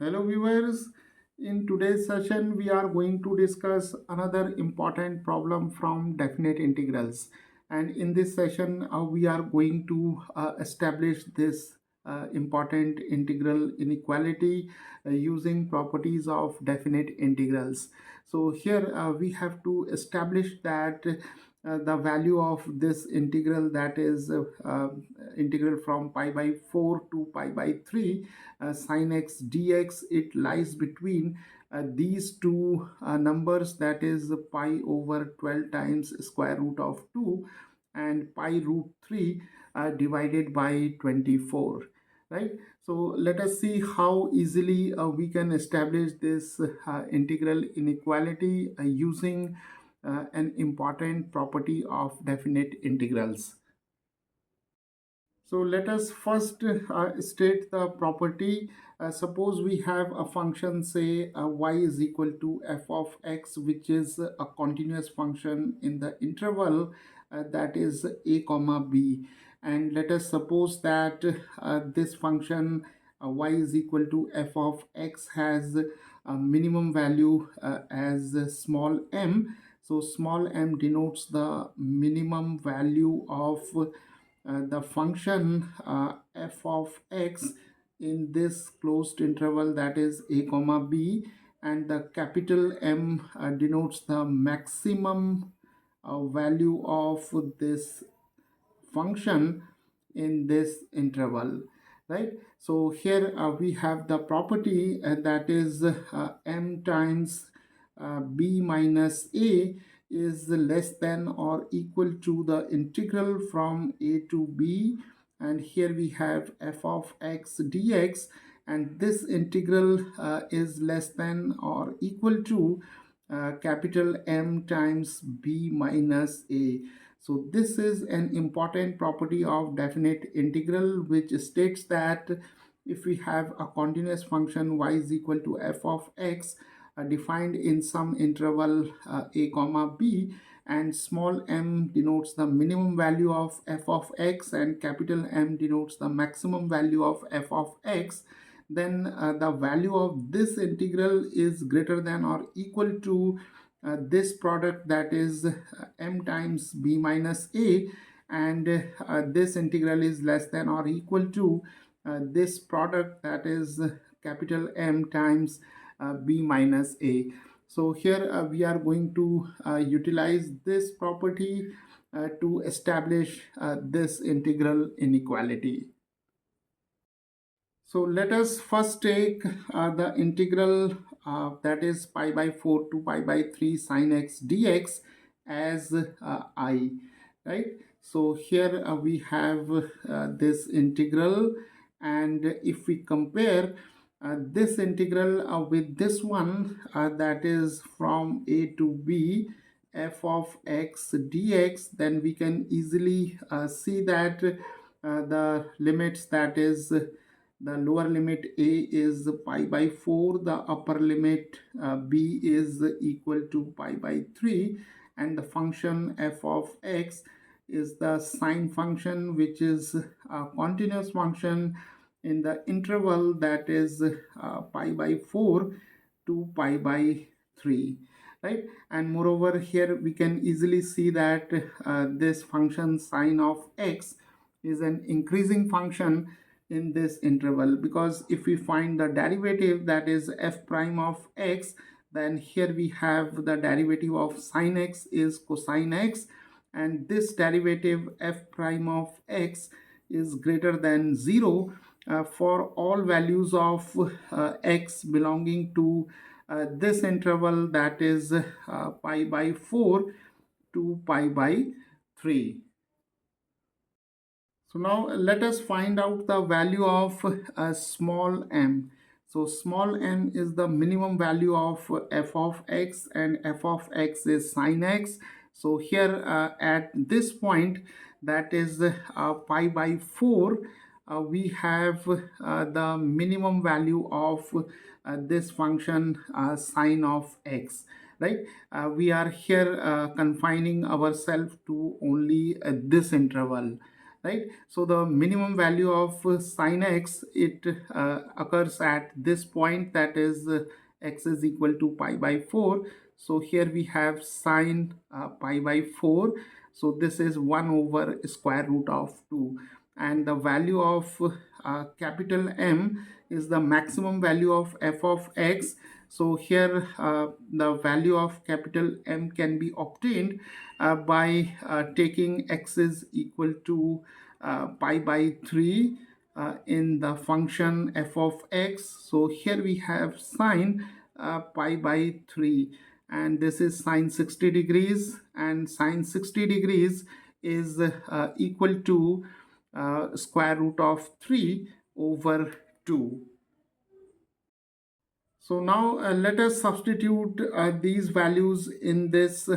Hello, viewers. In today's session, we are going to discuss another important problem from definite integrals. And in this session, we are going to establish this important integral inequality using properties of definite integrals. So here we have to establish that the value of this integral, that is integral from pi by 4 to pi by 3 sine x dx, it lies between these two numbers, that is pi over 12 times square root of 2 and pi root 3 divided by 24, right? So let us see how easily we can establish this integral inequality using an important property of definite integrals. So let us first state the property. Suppose we have a function, say y is equal to f of x, which is a continuous function in the interval that is a comma b. And let us suppose that this function y is equal to f of x has a minimum value as small m. So small m denotes the minimum value of the function f of x in this closed interval, that is a comma b, and the capital M denotes the maximum value of this function in this interval, right? So here we have the property that is m times b minus a is less than or equal to the integral from a to b, and here we have f of x dx, and this integral is less than or equal to capital M times b minus a. So this is an important property of definite integral, which states that if we have a continuous function y is equal to f of x defined in some interval a comma b, and small m denotes the minimum value of f of x and capital M denotes the maximum value of f of x, then the value of this integral is greater than or equal to this product, that is m times b minus a, and this integral is less than or equal to this product, that is capital M times b minus a. So here we are going to utilize this property to establish this integral inequality. So let us first take the integral that is pi by 4 to pi by 3 sine x dx as I, right? So here we have this integral, and if we compare this integral with this one, that is from a to b f of x dx, then we can easily see that the limits, that is the lower limit a is pi by 4, the upper limit b is equal to pi by 3, and the function f of x is the sine function, which is a continuous function in the interval that is pi by 4 to pi by 3, right? And moreover, here we can easily see that this function sine of x is an increasing function in this interval, because if we find the derivative, that is f prime of x, then here we have the derivative of sine x is cosine x, and this derivative f prime of x is greater than 0 for all values of x belonging to this interval, that is pi by 4 to pi by 3. So now let us find out the value of small m. So small m is the minimum value of f of x, and f of x is sine x. So here at this point, that is pi by 4, we have the minimum value of this function sine of x, right? We are here confining ourselves to only this interval, right? So the minimum value of sine x, it occurs at this point, that is x is equal to pi by 4. So here we have sine pi by 4. So this is 1 over square root of 2, and the value of capital M is the maximum value of f of x. So here the value of capital M can be obtained by taking x is equal to pi by 3 in the function f of x. So here we have sine pi by 3, and this is sine 60 degrees, and sine 60 degrees is equal to square root of 3 over 2. So now let us substitute these values in this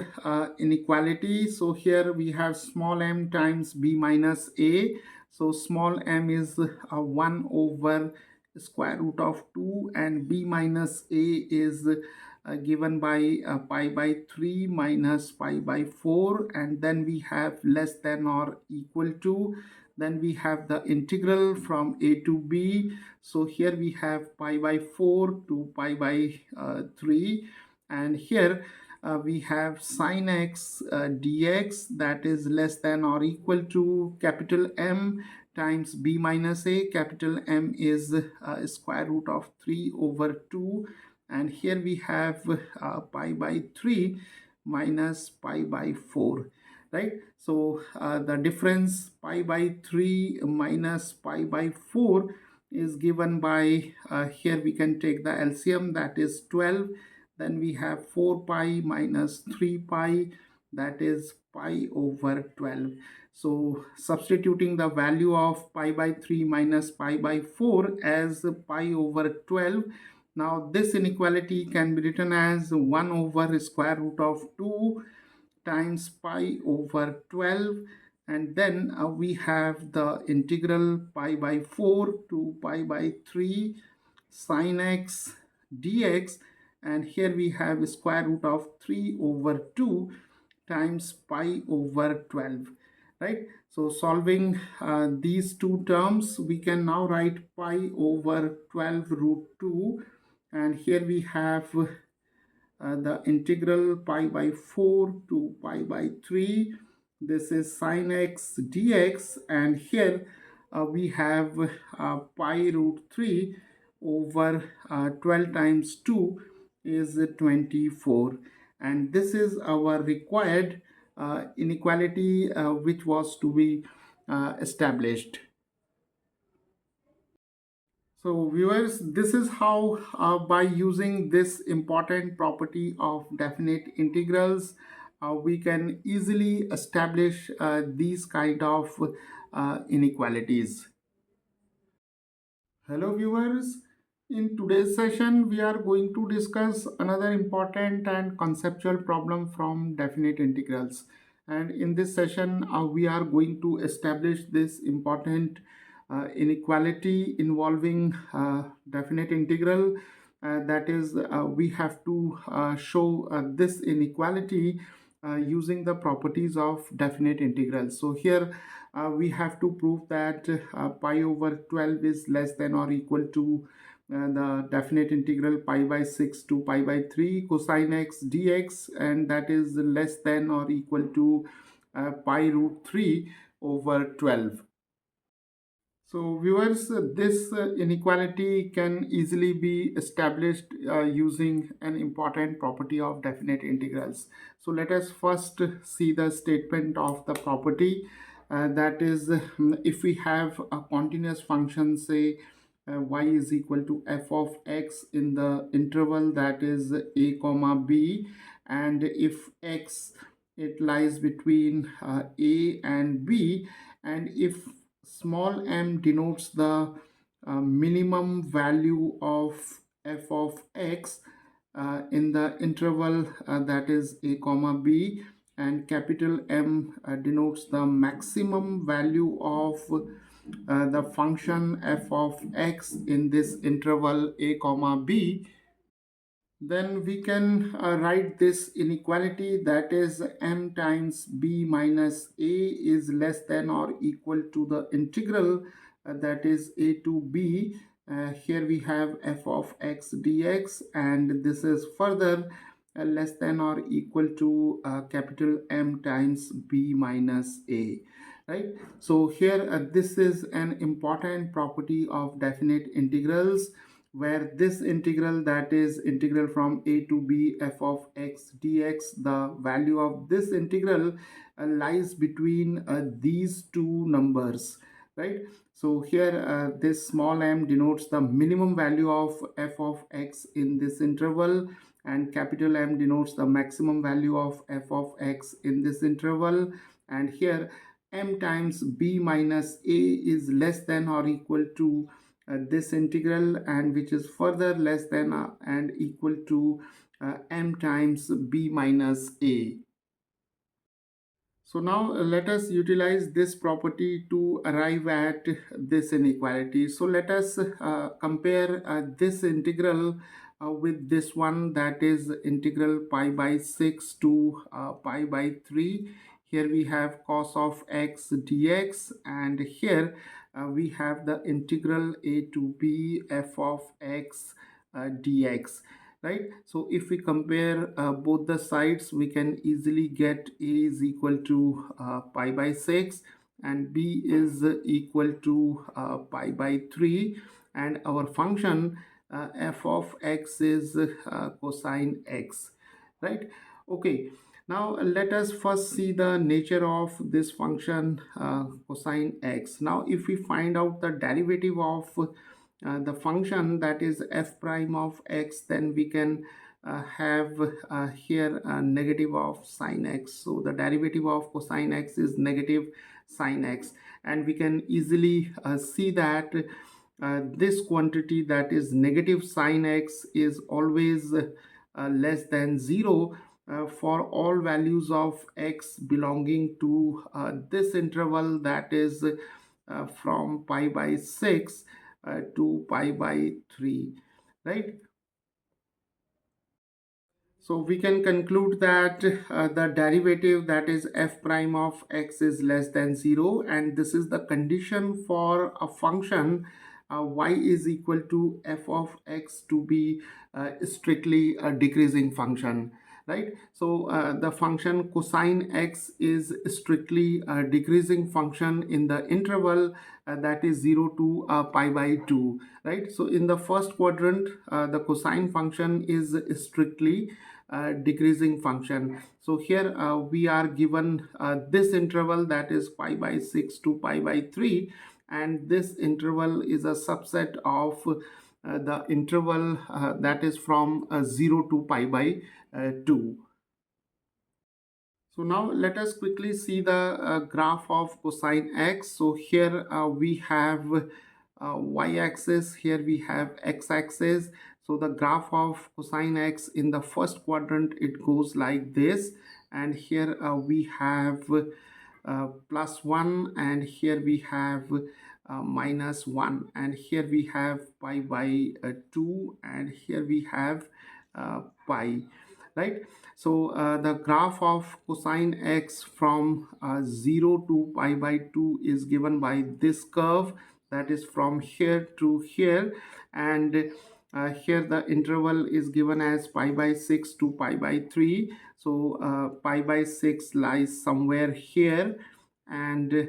inequality. So here we have small m times b minus a. So small m is 1 over square root of 2, and b minus a is given by pi by 3 minus pi by 4, and then we have less than or equal to. Then we have the integral from a to b. So here we have pi by 4 to pi by 3, and here we have sine x dx, that is less than or equal to capital M times b minus a. Capital M is square root of 3 over 2, and here we have pi by 3 minus pi by 4, right? So the difference pi by 3 minus pi by 4 is given by here we can take the LCM, that is 12. Then we have 4 pi minus 3 pi, that is pi over 12. So substituting the value of pi by 3 minus pi by 4 as pi over 12, now this inequality can be written as 1 over square root of 2 times pi over 12, and then we have the integral pi by 4 to pi by 3 sine x dx, and here we have square root of 3 over 2 times pi over 12, right? So solving these two terms, we can now write pi over 12 root 2, and here we have the integral pi by 4 to pi by 3. This is sine x dx, and here we have pi root 3 over 12 times 2 is 24, and this is our required inequality which was to be established. So viewers, this is how by using this important property of definite integrals, we can easily establish these kind of inequalities. Hello viewers, in today's session we are going to discuss another important and conceptual problem from definite integrals, and in this session we are going to establish this important inequality involving definite integral. That is, we have to show this inequality using the properties of definite integrals. So here we have to prove that pi over 12 is less than or equal to the definite integral pi by 6 to pi by 3 cosine x dx, and that is less than or equal to pi root 3 over 12. So viewers, this inequality can easily be established using an important property of definite integrals. So let us first see the statement of the property. That is, if we have a continuous function, say y is equal to f of x in the interval that is a comma b, and if x, it lies between a and b, and if small m denotes the minimum value of f of x in the interval that is a comma b, and capital M denotes the maximum value of the function f of x in this interval a comma b, then we can write this inequality, that is m times b minus a is less than or equal to the integral, that is a to b. Here we have f of x dx, and this is further less than or equal to capital M times b minus a, right? So here this is an important property of definite integrals, where this integral, that is integral from a to b f of x dx, the value of this integral lies between these two numbers, right? So here this small m denotes the minimum value of f of x in this interval, and capital M denotes the maximum value of f of x in this interval. And here m times b minus a is less than or equal to this integral, and which is further less than and equal to m times b minus a. So now let us utilize this property to arrive at this inequality. So let us compare this integral with this one, that is integral pi by 6 to pi by 3. Here we have cos of x dx, and here we have the integral a to b f of x dx, right? So if we compare both the sides, we can easily get a is equal to pi by 6 and b is equal to pi by 3, and our function f of x is cosine x, right? Okay, now let us first see the nature of this function cosine x. Now if we find out the derivative of the function, that is f prime of x, then we can have here a negative of sine x. So the derivative of cosine x is negative sine x, and we can easily see that this quantity, that is negative sine x, is always less than 0 for all values of x belonging to this interval, that is from pi by 6 to pi by 3, right? So we can conclude that the derivative, that is f prime of x, is less than 0, and this is the condition for a function y is equal to f of x to be strictly a decreasing function, right? So the function cosine x is strictly a decreasing function in the interval that is 0 to pi by 2, right? So in the first quadrant, the cosine function is strictly decreasing function. So here we are given this interval, that is pi by 6 to pi by 3, and this interval is a subset of the interval that is from 0 to pi by 2. So now let us quickly see the graph of cosine x. So here we have y-axis, here we have x-axis. So the graph of cosine x in the first quadrant, it goes like this, and here we have plus 1, and here we have minus 1, and here we have pi by 2, and here we have pi, right? So the graph of cosine x from 0 to pi by 2 is given by this curve, that is from here to here, and here the interval is given as pi by 6 to pi by 3. So pi by 6 lies somewhere here, and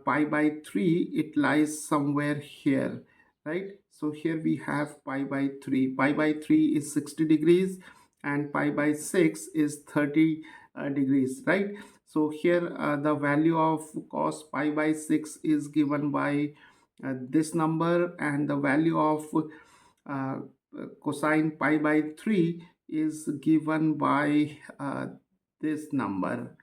pi by 3, it lies somewhere here, right? So here we have pi by 3. Pi by 3 is 60 degrees, and pi by 6 is 30 degrees, right? So here the value of cos pi by 6 is given by this number, and the value of uh, cosine pi by 3 is given by this number.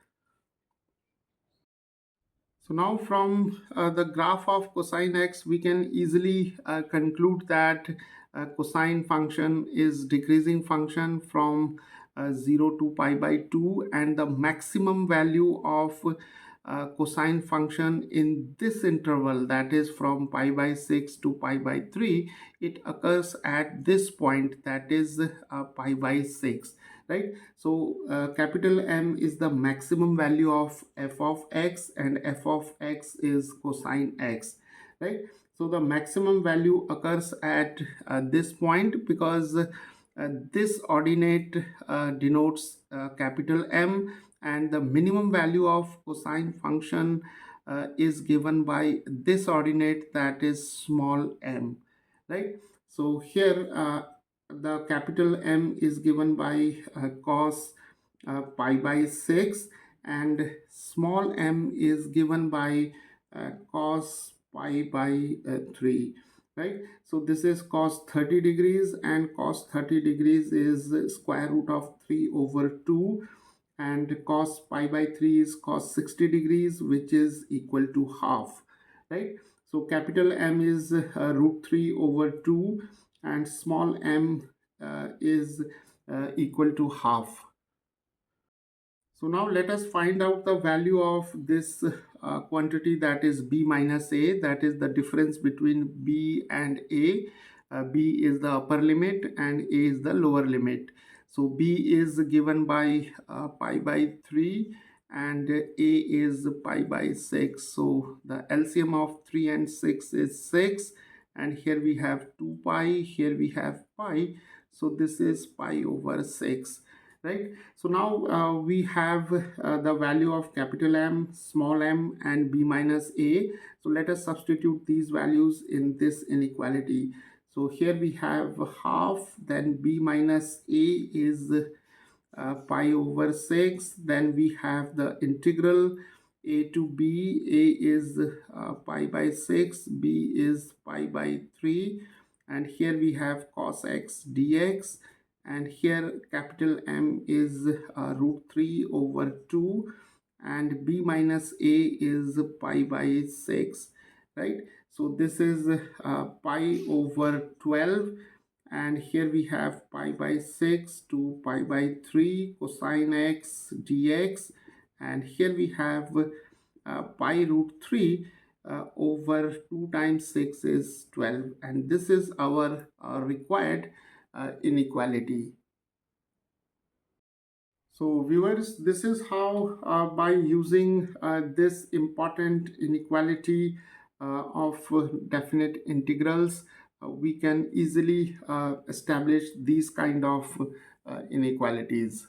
So now from the graph of cosine x, we can easily conclude that cosine function is decreasing function from 0 to pi by 2, and the maximum value of cosine function in this interval, that is from pi by 6 to pi by 3, it occurs at this point, that is pi by 6, right? So capital M is the maximum value of f of x, and f of x is cosine x, right? So the maximum value occurs at this point, because this ordinate denotes capital M, and the minimum value of cosine function is given by this ordinate, that is small m, right? So here the capital M is given by cos pi by 6, and small m is given by cos pi by 3, right? So this is cos 30 degrees, and cos 30 degrees is square root of 3 over 2, and cos pi by 3 is cos 60 degrees, which is equal to half, right? So capital M is root 3 over 2, and small m is equal to half. So now let us find out the value of this quantity, that is b minus a, that is the difference between b and a. B is the upper limit and a is the lower limit. So b is given by pi by 3, and a is pi by 6. So the LCM of 3 and 6 is 6, and here we have 2 pi, here we have pi. So this is pi over 6, right? So now we have the value of capital M, small m, and b minus a. So let us substitute these values in this inequality. So here we have half, then b minus a is pi over 6. Then we have the integral a to b. A is pi by 6, b is pi by 3, and here we have cos x dx, and here capital M is root 3 over 2, and b minus a is pi by 6, right? So this is pi over 12, and here we have pi by 6 to pi by 3 cosine x dx, and here we have pi root 3 over 2 times 6 is 12, and this is our required inequality. So viewers, this is how by using this important inequality of definite integrals, we can easily establish these kind of inequalities.